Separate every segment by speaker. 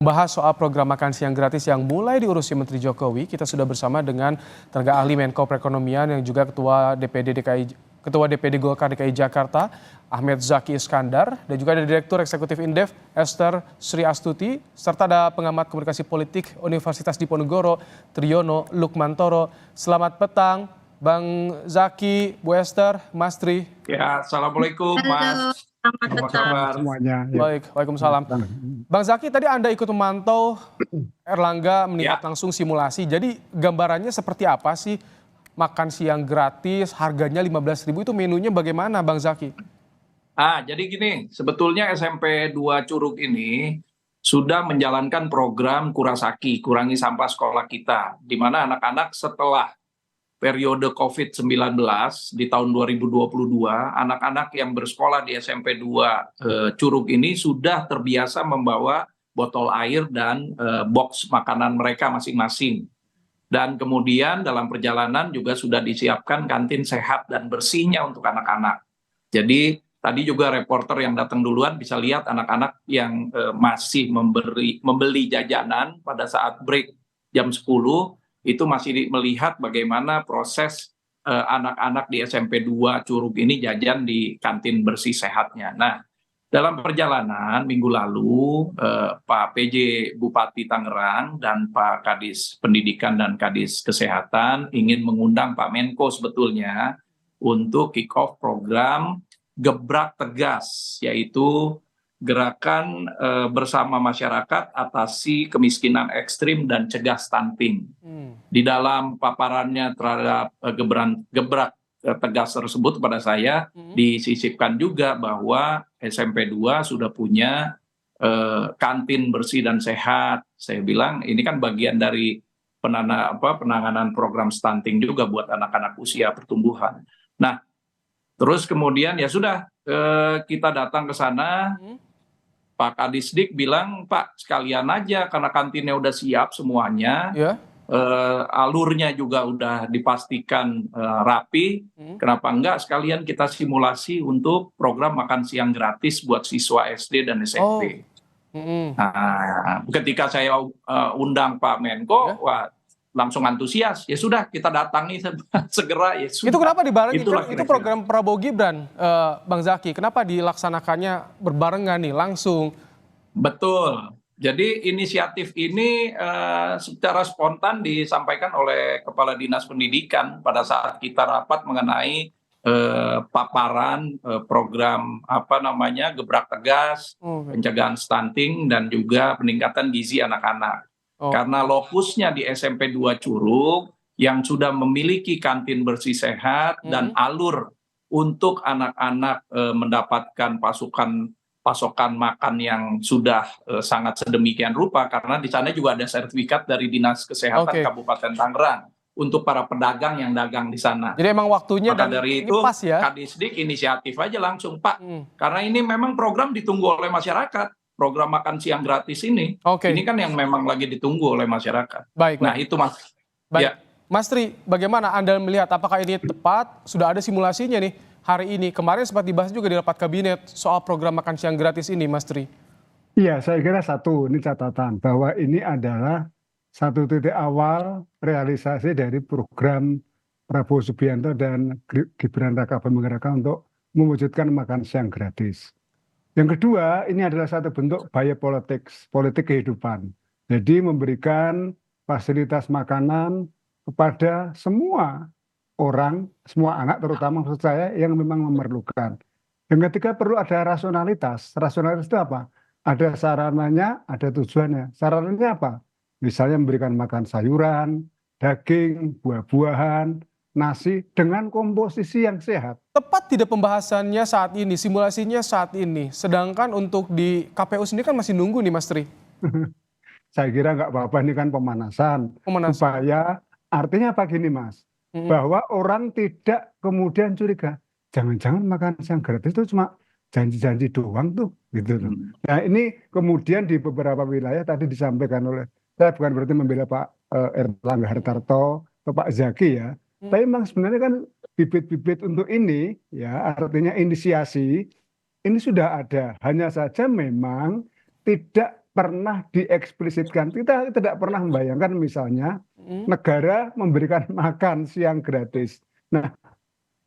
Speaker 1: Bahas soal program makan siang gratis yang mulai diurusi Menteri Jokowi, kita sudah bersama dengan tenaga ahli Menko Perekonomian yang juga Ketua DPD Golkar DKI Jakarta, Ahmed Zaki Iskandar, dan juga ada Direktur Eksekutif Indef, Esther Sri Astuti, serta ada pengamat komunikasi politik Universitas Diponegoro, Triyono Lukmantoro. Selamat petang, Bang Zaki, Bu Esther, Mas Tri.
Speaker 2: Ya, assalamualaikum Mas.
Speaker 3: Selamat
Speaker 2: Apa
Speaker 3: petang
Speaker 2: kabar?
Speaker 4: Semuanya.
Speaker 1: Baik, waalaikumsalam. Bang Zaki, tadi Anda ikut memantau Erlangga melihat langsung simulasi. Jadi gambarannya seperti apa sih makan siang gratis, harganya 15.000 itu menunya bagaimana Bang Zaki?
Speaker 2: Jadi gini, sebetulnya SMP 2 Curug ini sudah menjalankan program Kurasaki, kurangi sampah sekolah kita, di mana anak-anak setelah periode COVID-19 di tahun 2022, anak-anak yang bersekolah di SMP 2 Curug ini sudah terbiasa membawa botol air dan box makanan mereka masing-masing. Dan kemudian dalam perjalanan juga sudah disiapkan kantin sehat dan bersihnya untuk anak-anak. Jadi tadi juga reporter yang datang duluan bisa lihat anak-anak yang masih membeli jajanan pada saat break jam 10, itu masih melihat bagaimana proses anak-anak di SMP 2 Curug ini jajan di kantin bersih sehatnya. Nah, dalam perjalanan minggu lalu Pak PJ Bupati Tangerang dan Pak Kadis Pendidikan dan Kadis Kesehatan ingin mengundang Pak Menko sebetulnya untuk kick off program Gebrak Tegas, yaitu gerakan bersama masyarakat atasi kemiskinan ekstrim dan cegah stunting. Di dalam paparannya terhadap gebrak tegas tersebut kepada saya disisipkan juga bahwa SMP 2 sudah punya kantin bersih dan sehat. Saya bilang ini kan bagian dari penanganan program stunting juga buat anak-anak usia pertumbuhan. Nah, terus kemudian ya sudah kita datang ke sana. Pak Kadisdik bilang, Pak sekalian aja karena kantinnya udah siap semuanya, alurnya juga udah dipastikan rapi, kenapa enggak sekalian kita simulasi untuk program makan siang gratis buat siswa SD dan SMP. Nah, ketika saya undang Pak Menko, wah langsung antusias, ya sudah kita datangi segera. Ya sudah.
Speaker 1: Itu kenapa dibarengi? Itu program Prabowo Gibran, Bang Zaki. Kenapa dilaksanakannya berbarengan nih langsung?
Speaker 2: Betul. Jadi inisiatif ini secara spontan disampaikan oleh Kepala Dinas Pendidikan pada saat kita rapat mengenai paparan program Gebrak Tegas, pencegahan stunting dan juga peningkatan gizi anak-anak. Karena lokusnya di SMP 2 Curug yang sudah memiliki kantin bersih sehat dan alur untuk anak-anak mendapatkan pasokan makan yang sudah sangat sedemikian rupa, karena di sana juga ada sertifikat dari Dinas Kesehatan Kabupaten Tangerang untuk para pedagang yang dagang di sana.
Speaker 1: Jadi emang waktunya
Speaker 2: maka dari itu
Speaker 1: pas ya?
Speaker 2: Kadisdik inisiatif aja langsung, Pak, karena ini memang program ditunggu oleh masyarakat. Program makan siang gratis ini, ini kan yang memang lagi ditunggu oleh masyarakat. Nah itu Mas.
Speaker 1: Baik. Ya. Mas Tri, bagaimana Anda melihat apakah ini tepat? Sudah ada simulasinya nih hari ini. Kemarin sempat dibahas juga di rapat kabinet soal program makan siang gratis ini, Mas Tri.
Speaker 4: Iya, saya kira ini catatan bahwa ini adalah satu titik awal realisasi dari program Prabowo Subianto dan Gibran Raka Buming Raka untuk mewujudkan makan siang gratis. Yang kedua, ini adalah satu bentuk politik kehidupan. Jadi memberikan fasilitas makanan kepada semua orang, semua anak terutama maksud saya yang memang memerlukan. Yang ketiga perlu ada rasionalitas. Rasionalitas itu apa? Ada sarananya, ada tujuannya. Sarananya apa? Misalnya memberikan makan sayuran, daging, buah-buahan, nasi dengan komposisi yang sehat.
Speaker 1: Tepat tidak pembahasannya saat ini, simulasinya saat ini. Sedangkan untuk di KPU sendiri kan masih nunggu nih Mas Tri.
Speaker 4: Saya kira nggak apa-apa, ini kan pemanasan. Supaya artinya apa gini Mas, bahwa orang tidak kemudian curiga, jangan-jangan makan siang gratis itu cuma janji-janji doang tuh, gitu loh. Nah ini kemudian di beberapa wilayah tadi disampaikan oleh, saya bukan berarti membela Pak Erlangga Hartarto atau Pak Zaki ya, tapi memang sebenarnya kan bibit-bibit untuk ini ya, artinya inisiasi ini sudah ada, hanya saja memang tidak pernah dieksplisitkan. Kita tidak pernah membayangkan misalnya
Speaker 1: Mm.
Speaker 4: negara memberikan makan siang gratis. Nah,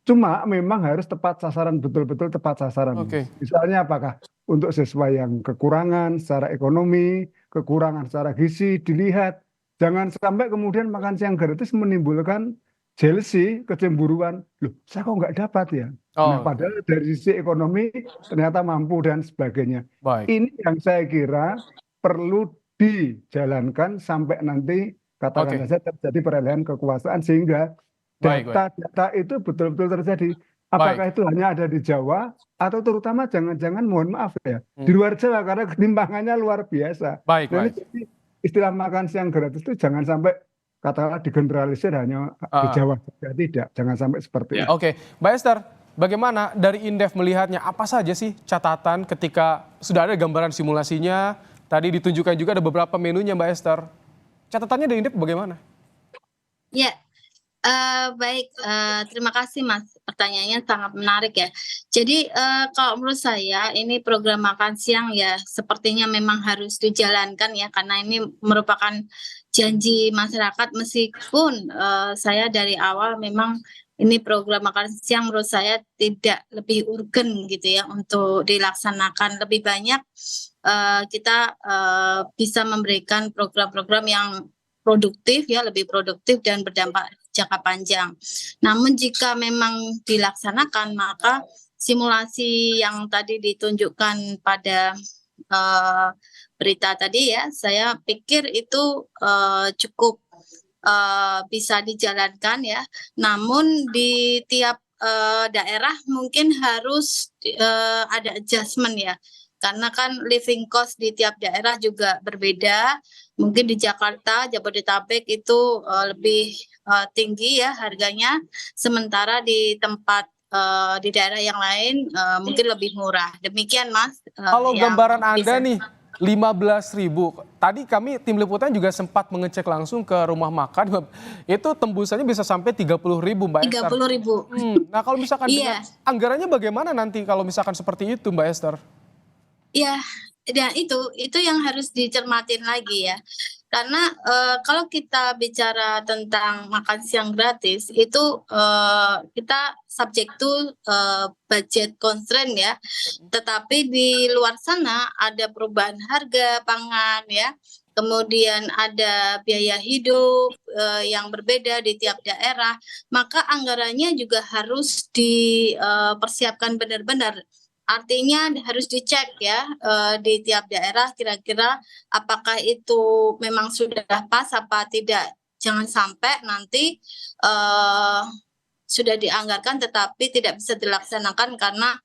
Speaker 4: cuma memang harus tepat sasaran, betul-betul tepat sasaran,
Speaker 1: Oke.
Speaker 4: Mas. Misalnya apakah untuk siswa yang kekurangan secara ekonomi, kekurangan secara gizi, dilihat. Jangan sampai kemudian makan siang gratis menimbulkan jealousy, kecemburuan. Loh, saya kok nggak dapat ya? Nah,
Speaker 1: Oh,
Speaker 4: padahal dari sisi ekonomi ternyata mampu dan sebagainya.
Speaker 1: baik.
Speaker 4: Ini yang saya kira perlu dijalankan sampai nanti katakan
Speaker 1: Oke.
Speaker 4: saja terjadi perolehan kekuasaan sehingga
Speaker 1: Baik, baik.
Speaker 4: data itu betul-betul terjadi.
Speaker 1: Baik.
Speaker 4: Apakah itu hanya ada di Jawa atau terutama jangan-jangan mohon maaf ya di
Speaker 1: Hmm.
Speaker 4: luar Jawa karena ketimpangannya luar biasa.
Speaker 1: Baik,
Speaker 4: Nah, ini
Speaker 1: baik.
Speaker 4: jadi istilah makan siang gratis itu jangan sampai katakanlah digeneralisir hanya di
Speaker 1: Ah,
Speaker 4: Jawa saja, tidak, jangan sampai seperti
Speaker 2: Ya.
Speaker 4: itu.
Speaker 1: Oke, Mbak Esther, bagaimana dari Indef melihatnya? Apa saja sih catatan ketika sudah ada gambaran simulasinya? Tadi ditunjukkan juga ada beberapa menunya, Mbak Esther. Catatannya dari Indef bagaimana?
Speaker 3: Ya, baik, terima kasih Mas, pertanyaannya sangat menarik ya. Jadi, kalau menurut saya ini program makan siang ya sepertinya memang harus dijalankan ya, karena ini merupakan janji masyarakat meskipun, saya dari awal memang ini program makan siang menurut saya tidak lebih urgen gitu ya untuk dilaksanakan. Lebih banyak, kita, bisa memberikan program-program yang produktif ya, lebih produktif dan berdampak jangka panjang. Namun jika memang dilaksanakan maka simulasi yang tadi ditunjukkan pada berita tadi ya, saya pikir itu cukup bisa dijalankan ya. Namun di tiap daerah mungkin harus ada adjustment ya. Karena kan living cost di tiap daerah juga berbeda. Mungkin di Jakarta, Jabodetabek itu lebih tinggi ya harganya, sementara di tempat di daerah yang lain mungkin lebih murah. Demikian Mas.
Speaker 1: Kalau
Speaker 3: yang
Speaker 1: gambaran Anda
Speaker 3: bisa.
Speaker 1: nih, 15.000. Tadi kami tim liputan juga sempat mengecek langsung ke rumah makan. Itu tembusannya bisa sampai 30.000, Mbak Esther.
Speaker 3: 30.000.
Speaker 1: Nah, kalau misalkan dengan
Speaker 3: Iya.
Speaker 1: anggarannya bagaimana nanti kalau misalkan seperti itu, Mbak Esther?
Speaker 3: Iya, dan itu yang harus dicermatin lagi ya. Karena kalau kita bicara tentang makan siang gratis itu kita subject to budget constraint ya. Tetapi di luar sana ada perubahan harga pangan ya. Kemudian ada biaya hidup yang berbeda di tiap daerah, maka anggarannya juga harus dipersiapkan benar-benar. Artinya harus dicek ya di tiap daerah kira-kira apakah itu memang sudah pas apa tidak. Jangan sampai nanti sudah dianggarkan tetapi tidak bisa dilaksanakan karena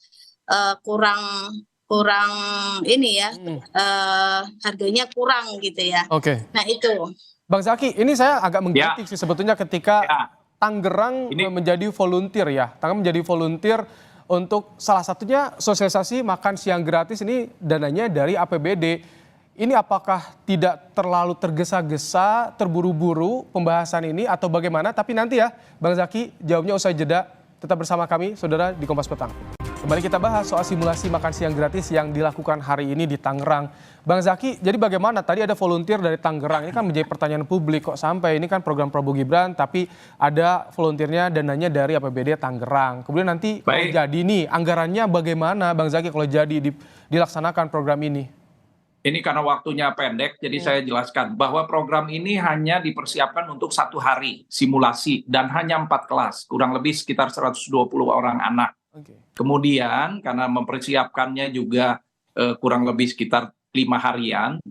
Speaker 3: kurang ini ya, harganya kurang gitu ya.
Speaker 1: Oke.
Speaker 3: Nah itu.
Speaker 1: Bang Zaki, ini saya agak mengkritik sih sebetulnya ketika
Speaker 2: Ya.
Speaker 1: Tangerang menjadi volunteer ya. Tangerang menjadi volunteer untuk salah satunya sosialisasi makan siang gratis ini dananya dari APBD. Ini apakah tidak terlalu tergesa-gesa, terburu-buru pembahasan ini atau bagaimana? Tapi nanti ya Bang Zaki jawabnya usai jeda. Tetap bersama kami saudara di Kompas Petang. Kembali kita bahas soal simulasi makan siang gratis yang dilakukan hari ini di Tangerang. Bang Zaki, jadi bagaimana? Tadi ada volunteer dari Tangerang, ini kan menjadi pertanyaan publik kok sampai ini kan program Prabowo Gibran, tapi ada volunteernya dananya dari APBD Tangerang. Kemudian nanti kalau jadi nih, anggarannya bagaimana Bang Zaki kalau jadi dilaksanakan program ini?
Speaker 2: Ini karena waktunya pendek, jadi saya jelaskan bahwa program ini hanya dipersiapkan untuk 1 hari simulasi dan hanya 4 kelas, kurang lebih sekitar 120 orang anak. Kemudian karena mempersiapkannya juga kurang lebih sekitar 5 harian,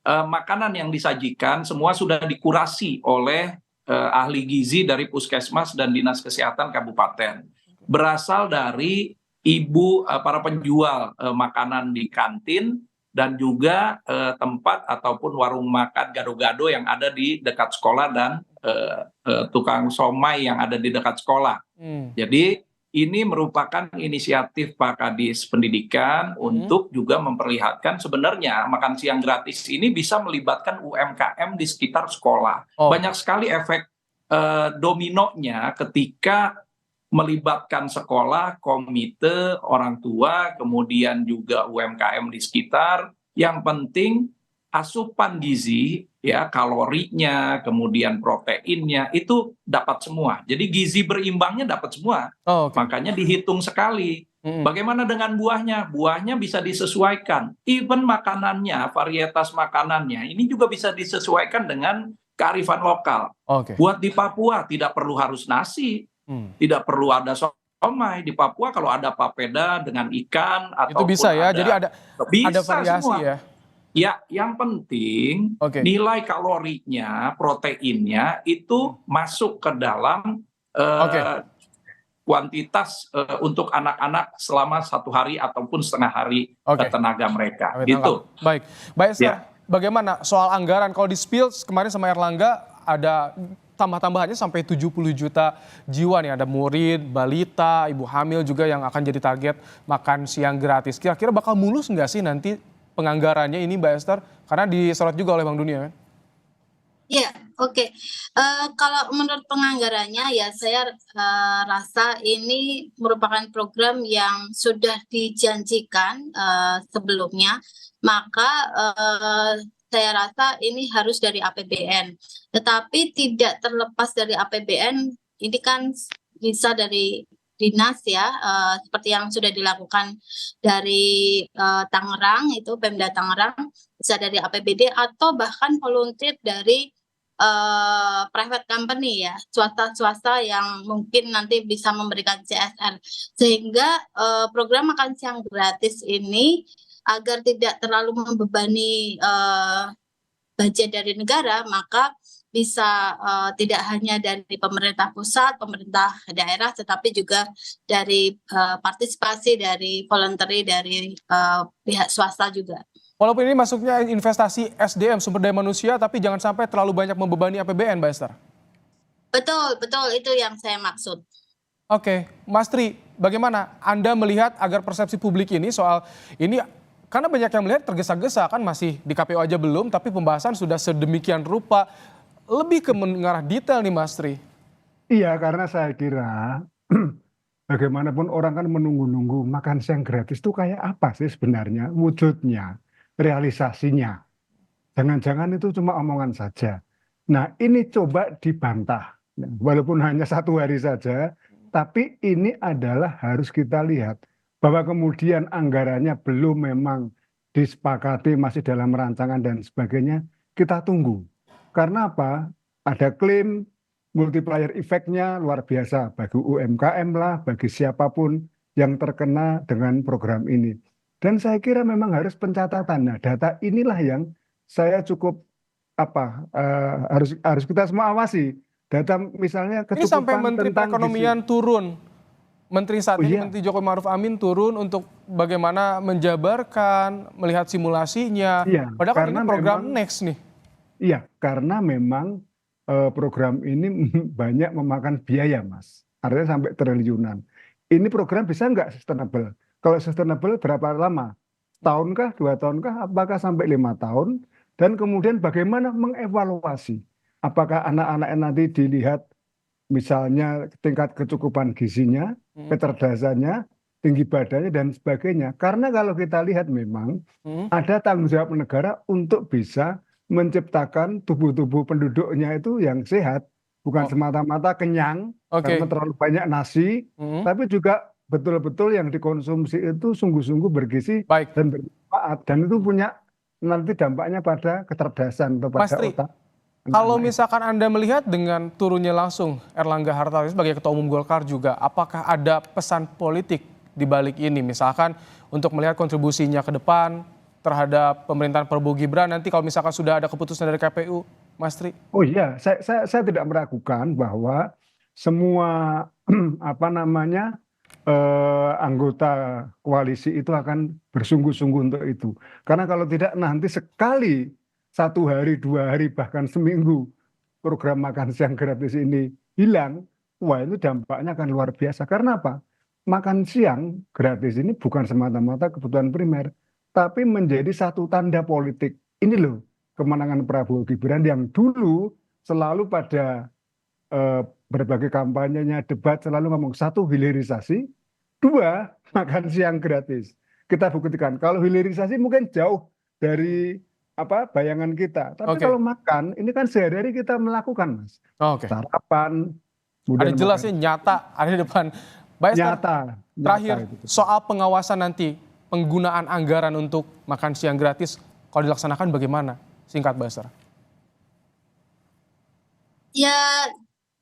Speaker 2: makanan yang disajikan semua sudah dikurasi oleh ahli gizi dari Puskesmas dan Dinas Kesehatan Kabupaten. Berasal dari ibu para penjual makanan di kantin dan juga tempat ataupun warung makan gado-gado yang ada di dekat sekolah dan tukang somai yang ada di dekat sekolah. Jadi ini merupakan inisiatif Pak Kadis Pendidikan untuk juga memperlihatkan sebenarnya makan siang gratis ini bisa melibatkan UMKM di sekitar sekolah. Banyak sekali efek dominonya ketika melibatkan sekolah, komite, orang tua, kemudian juga UMKM di sekitar. Yang penting asupan gizi, ya kalorinya, kemudian proteinnya itu dapat semua. Jadi gizi berimbangnya dapat semua.
Speaker 1: Oh, oke.
Speaker 2: Makanya dihitung sekali. Bagaimana dengan buahnya? Buahnya bisa disesuaikan. Even makanannya, varietas makanannya, ini juga bisa disesuaikan dengan kearifan lokal.
Speaker 1: Oke.
Speaker 2: Buat di Papua tidak perlu harus nasi, tidak perlu ada somai. Di Papua kalau ada papeda dengan ikan
Speaker 1: Itu bisa ya. Jadi ada variasi
Speaker 2: semua.
Speaker 1: ya.
Speaker 2: Ya, yang penting
Speaker 1: Oke.
Speaker 2: nilai kalorinya, proteinnya itu masuk ke dalam kuantitas untuk anak-anak selama 1 hari ataupun setengah hari tenaga mereka. Gitu.
Speaker 1: Baik, Esther, bagaimana soal anggaran? Kalau di Spills kemarin sama Erlangga ada tambah-tambahannya sampai 70 juta jiwa nih. Ada murid, balita, ibu hamil juga yang akan jadi target makan siang gratis. Kira-kira bakal mulus nggak sih nanti penganggarannya ini, Mbak Esther? Karena disorot juga oleh Bank Dunia kan?
Speaker 3: Ya, oke. Kalau menurut penganggarannya ya saya rasa ini merupakan program yang sudah dijanjikan sebelumnya, maka saya rasa ini harus dari APBN. Tetapi tidak terlepas dari APBN, ini kan bisa dari dinas ya, seperti yang sudah dilakukan dari Tangerang, itu Pemda Tangerang, bisa dari APBD atau bahkan volunteer dari private company ya, swasta yang mungkin nanti bisa memberikan CSR, sehingga program makan siang gratis ini agar tidak terlalu membebani budget dari negara, maka bisa tidak hanya dari pemerintah pusat, pemerintah daerah, tetapi juga dari partisipasi dari voluntary dari pihak swasta juga.
Speaker 1: Walaupun ini masuknya investasi SDM, sumber daya manusia, tapi jangan sampai terlalu banyak membebani APBN, Mbak Esther.
Speaker 3: Betul, itu yang saya maksud.
Speaker 1: Oke, Mas Tri, bagaimana Anda melihat agar persepsi publik ini soal ini, karena banyak yang melihat tergesa-gesa kan, masih di KPU aja belum, tapi pembahasan sudah sedemikian rupa, lebih ke mengarah detail nih Mas Tri.
Speaker 4: Iya, karena saya kira bagaimanapun orang kan menunggu-nunggu makan siang gratis itu kayak apa sih sebenarnya wujudnya, realisasinya. Jangan-jangan itu cuma omongan saja. Nah, ini coba dibantah. Walaupun hanya 1 hari saja, tapi ini adalah harus kita lihat bahwa kemudian anggarannya belum memang disepakati, masih dalam rancangan dan sebagainya, kita tunggu. Karena apa? Ada klaim multiplier efeknya luar biasa bagi UMKM lah, bagi siapapun yang terkena dengan program ini. Dan saya kira memang harus pencatatan. Nah, data inilah yang saya cukup harus kita semua awasi. Data misalnya kecukupan
Speaker 1: ini sampai Menteri
Speaker 4: tentang
Speaker 1: Perekonomian turun. Menteri saat ini,
Speaker 4: iya.
Speaker 1: Menteri Jokowi Ma'ruf Amin turun untuk bagaimana menjabarkan, melihat simulasinya.
Speaker 4: Iya,
Speaker 1: Padahal kan ini program
Speaker 4: memang,
Speaker 1: next nih.
Speaker 4: Iya, karena memang program ini banyak memakan biaya, Mas. Artinya sampai triliunan. Ini program bisa nggak sustainable? Kalau sustainable berapa lama? Tahunkah, 2 tahunkah, apakah sampai 5 tahun? Dan kemudian bagaimana mengevaluasi? Apakah anak-anak nanti dilihat misalnya tingkat kecukupan gizinya, kecerdasannya, tinggi badannya, dan sebagainya. Karena kalau kita lihat memang ada tanggung jawab negara untuk bisa menciptakan tubuh-tubuh penduduknya itu yang sehat. Bukan semata-mata kenyang, karena terlalu banyak nasi, tapi juga betul-betul yang dikonsumsi itu sungguh-sungguh bergizi dan bermanfaat. Dan itu punya nanti dampaknya pada kecerdasan atau pada otak.
Speaker 1: Kalau misalkan Anda melihat dengan turunnya langsung Erlangga Hartarto sebagai Ketua Umum Golkar juga, apakah ada pesan politik di balik ini? Misalkan untuk melihat kontribusinya ke depan terhadap pemerintahan Prabowo Gibran nanti kalau misalkan sudah ada keputusan dari KPU, Mas Tri?
Speaker 4: Oh iya, saya tidak meragukan bahwa semua anggota koalisi itu akan bersungguh-sungguh untuk itu. Karena kalau tidak nanti sekali 1 hari, 2 hari, bahkan seminggu program makan siang gratis ini hilang, wah itu dampaknya akan luar biasa. Karena apa? Makan siang gratis ini bukan semata-mata kebutuhan primer, tapi menjadi satu tanda politik. Ini loh kemenangan Prabowo Gibran yang dulu selalu pada berbagai kampanyenya, debat selalu ngomong 1 hilirisasi, 2 makan siang gratis. Kita buktikan kalau hilirisasi mungkin jauh dari bayangan kita. Tapi
Speaker 1: Oke.
Speaker 4: kalau makan, ini kan sehari-hari kita melakukan, Mas.
Speaker 1: Oke.
Speaker 4: Sarapan,
Speaker 1: Ada
Speaker 4: kemudian
Speaker 1: jelasnya nyata, ada di depan. Mbak Esther,
Speaker 4: nyata.
Speaker 1: terakhir
Speaker 4: itu.
Speaker 1: soal pengawasan nanti, penggunaan anggaran untuk makan siang gratis, kalau dilaksanakan bagaimana? Singkat, Mbak Esther.
Speaker 3: Ya,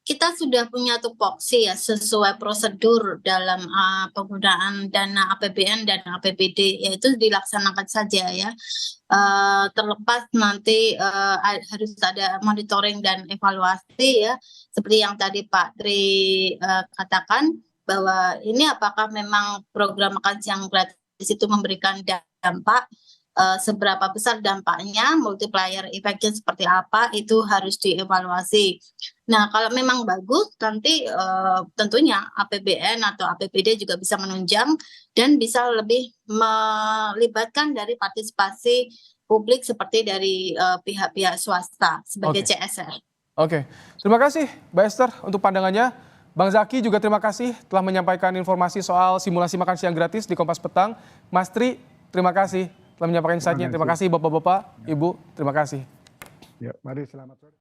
Speaker 3: kita sudah punya tupoksi ya sesuai prosedur dalam penggunaan dana APBN dan APBD, yaitu dilaksanakan saja ya. Terlepas nanti harus ada monitoring dan evaluasi ya, seperti yang tadi Pak Tri katakan, bahwa ini apakah memang program makan siang gratis itu memberikan dampak, seberapa besar dampaknya, multiplier effect-nya seperti apa, itu harus dievaluasi. Nah, kalau memang bagus, nanti tentunya APBN atau APBD juga bisa menunjang dan bisa lebih melibatkan dari partisipasi publik seperti dari pihak-pihak swasta sebagai
Speaker 1: Oke.
Speaker 3: CSR.
Speaker 1: Oke, terima kasih Mbak Esther untuk pandangannya. Bang Zaki juga terima kasih telah menyampaikan informasi soal simulasi makan siang gratis di Kompas Petang. Mas Tri, terima kasih telah menyampaikan insight-nya. Terima kasih Bapak-Bapak, Ibu, terima kasih.
Speaker 4: Ya, mari selamat sore.